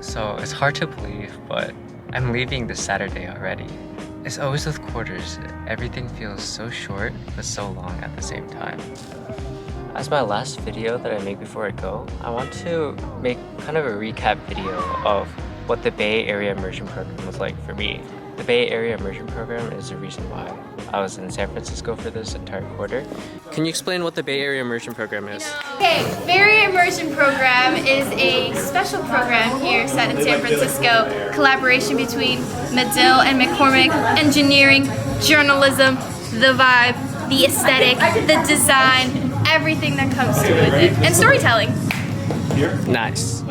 So it's hard to believe, but I'm leaving this Saturday already. It's always with quarters. Everything feels so short, but so long at the same time. As my last video that I make before I go, I want to make kind of a recap video of what the Bay Area Immersion Program was like for me. The Bay Area Immersion Program is the reason why I was in San Francisco for this entire quarter. Can you explain what the Bay Area Immersion Program is? Okay, Bay Area Immersion Program is a special program here set in San Francisco. Collaboration between Medill and McCormick, engineering, journalism, the vibe, the aesthetic, the design, everything that comes to it, and storytelling. Nice.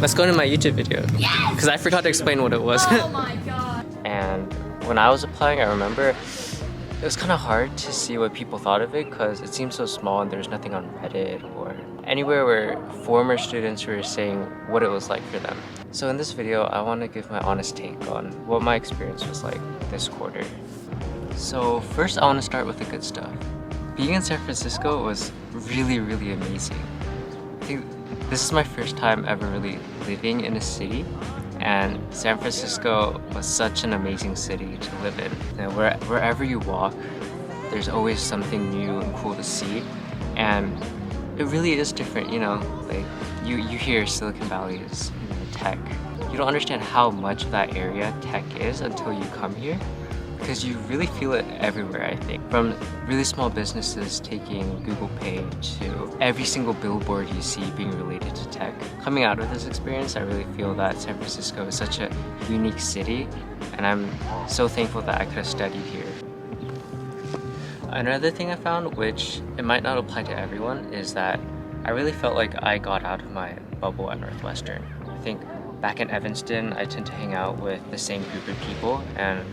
Let's go into my YouTube video. Yes! Because I forgot to explain what it was. Oh my god. And when I was applying, I remember it was kind of hard to see what people thought of it because it seemed so small and there's nothing on Reddit or anywhere where former students were saying what it was like for them. So in this video, I want to give my honest take on what my experience was like this quarter. So first, I want to start with the good stuff. Being in San Francisco was really, really amazing. I think this is my first time ever really living in a city, and San Francisco was such an amazing city to live in. And wherever you walk, there's always something new and cool to see, and it really is different, you know, like you hear Silicon Valley is, you know, tech. You don't understand how much of that area tech is until you come here, because you really feel it everywhere, I think. From really small businesses taking Google Pay to every single billboard you see being related to tech. Coming out of this experience, I really feel that San Francisco is such a unique city, and I'm so thankful that I could have studied here. Another thing I found, which it might not apply to everyone, is that I really felt like I got out of my bubble at Northwestern. I think back in Evanston, I tend to hang out with the same group of people, and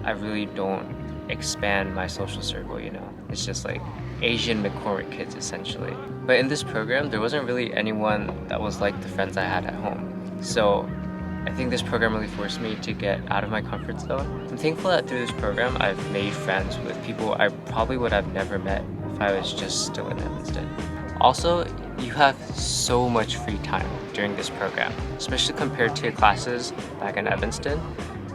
I really don't expand my social circle, you know. It's just like Asian McCormick kids, essentially. But in this program, there wasn't really anyone that was like the friends I had at home. So I think this program really forced me to get out of my comfort zone. I'm thankful that through this program, I've made friends with people I probably would have never met if I was just still in Evanston. Also, you have so much free time during this program, especially compared to classes back in Evanston.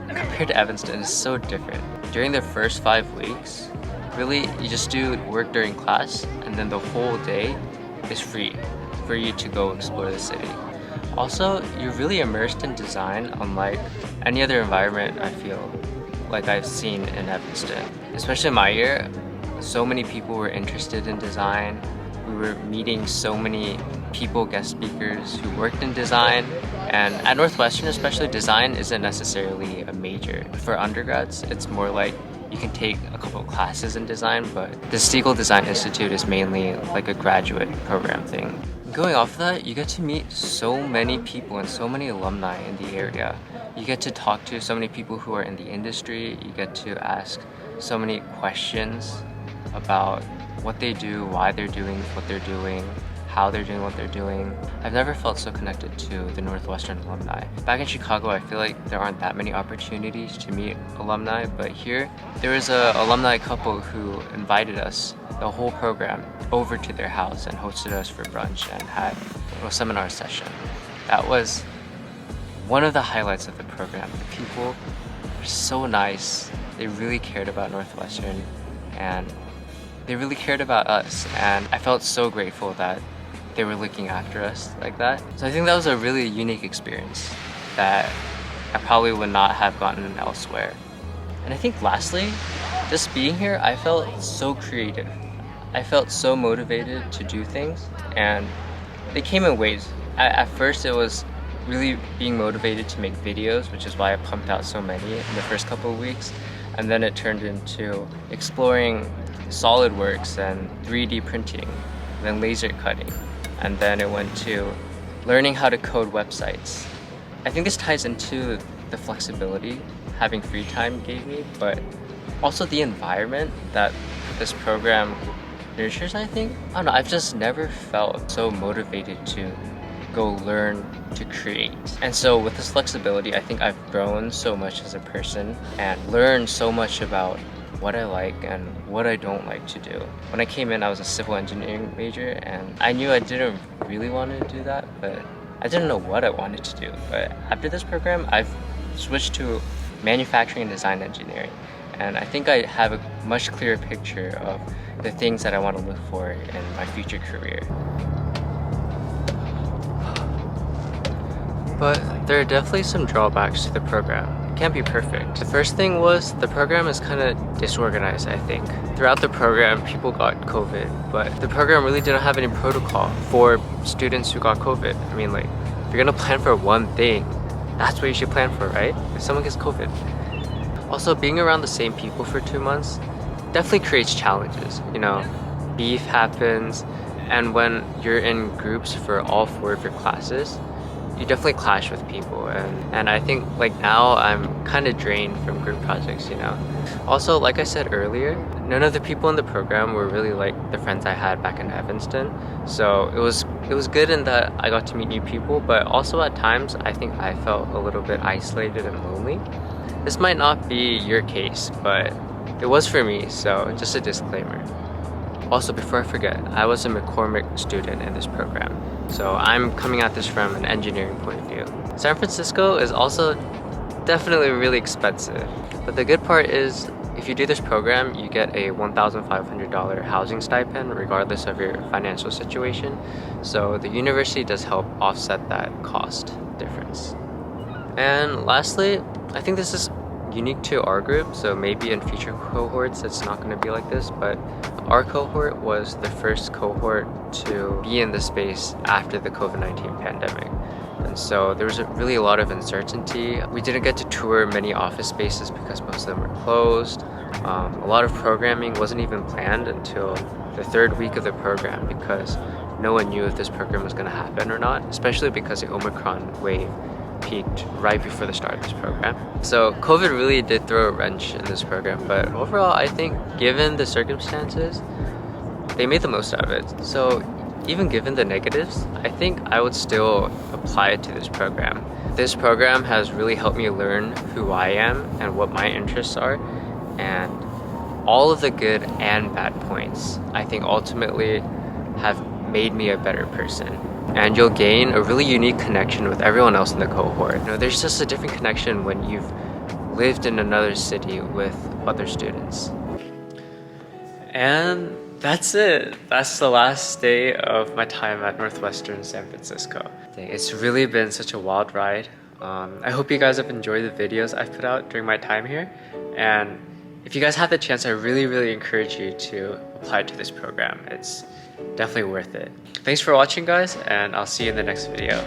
Compared to Evanston, it's so different. During the first 5 weeks, really you just do work during class, and then the whole day is free for you to go explore the city. Also, you're really immersed in design unlike any other environment I feel like I've seen in Evanston. Especially in my year, so many people were interested in design. We were meeting so many people, guest speakers who worked in design, and at Northwestern especially, design isn't necessarily a major. For undergrads, it's more like you can take a couple of classes in design, but the Stiegel Design Institute is mainly like a graduate program thing. Going off of that, you get to meet so many people and so many alumni in the area. You get to talk to so many people who are in the industry. You get to ask so many questions about what they do, why they're doing what they're doing, how they're doing what they're doing. I've never felt so connected to the Northwestern alumni. Back in Chicago, I feel like there aren't that many opportunities to meet alumni, but here, there was an alumni couple who invited us, the whole program, over to their house and hosted us for brunch and had a seminar session. That was one of the highlights of the program. The people were so nice. They really cared about Northwestern, and they really cared about us, and I felt so grateful that they were looking after us like that. So I think that was a really unique experience that I probably would not have gotten elsewhere. And I think lastly, just being here, I felt so creative. I felt so motivated to do things, and they came in waves. At first it was really being motivated to make videos, which is why I pumped out so many in the first couple of weeks. And then it turned into exploring SolidWorks and 3D printing, then laser cutting, and then it went to learning how to code websites. I think this ties into the flexibility having free time gave me, but also the environment that this program nurtures, I think. I don't know, I've just never felt so motivated to go learn to create. And so with this flexibility, I think I've grown so much as a person and learned so much about what I like and what I don't like to do. When I came in, I was a civil engineering major, and I knew I didn't really want to do that, but I didn't know what I wanted to do, but after this program, I've switched to manufacturing and design engineering. And I think I have a much clearer picture of the things that I want to look for in my future career. But there are definitely some drawbacks to the program. It can't be perfect. The first thing was the program is kind of disorganized, I think. Throughout the program, people got COVID, but the program really didn't have any protocol for students who got COVID. I mean, like, if you're gonna plan for one thing, that's what you should plan for, right? If someone gets COVID. Also, being around the same people for 2 months definitely creates challenges. You know, beef happens, and when you're in groups for all 4 of your classes, you definitely clash with people, and I think like now I'm kind of drained from group projects, you know. Also, like I said earlier, none of the people in the program were really like the friends I had back in Evanston, so it was good in that I got to meet new people, but also at times I think I felt a little bit isolated and lonely. This might not be your case, but it was for me, so just a disclaimer. Also, before I forget, I was a McCormick student in this program, so I'm coming at this from an engineering point of view. San Francisco is also definitely really expensive, but the good part is if you do this program, you get a $1,500 housing stipend regardless of your financial situation, so the university does help offset that cost difference. And lastly, I think this is unique to our group, so maybe in future cohorts it's not going to be like this, but our cohort was the first cohort to be in the space after the COVID-19 pandemic. And so there was really a lot of uncertainty. We didn't get to tour many office spaces because most of them were closed. A lot of programming wasn't even planned until the 3rd week of the program because no one knew if this program was going to happen or not, especially because the Omicron wave peaked right before the start of this program. So COVID really did throw a wrench in this program, but overall I think given the circumstances, they made the most out of it. So even given the negatives, I think I would still apply it to this program. This program has really helped me learn who I am and what my interests are, and all of the good and bad points I think ultimately have made me a better person. And you'll gain a really unique connection with everyone else in the cohort. You know, there's just a different connection when you've lived in another city with other students. And that's it. That's the last day of my time at Northwestern San Francisco. It's really been such a wild ride. I hope you guys have enjoyed the videos I've put out during my time here. And if you guys have the chance, I really encourage you to apply to this program. It's definitely worth it. Thanks for watching, guys, and I'll see you in the next video.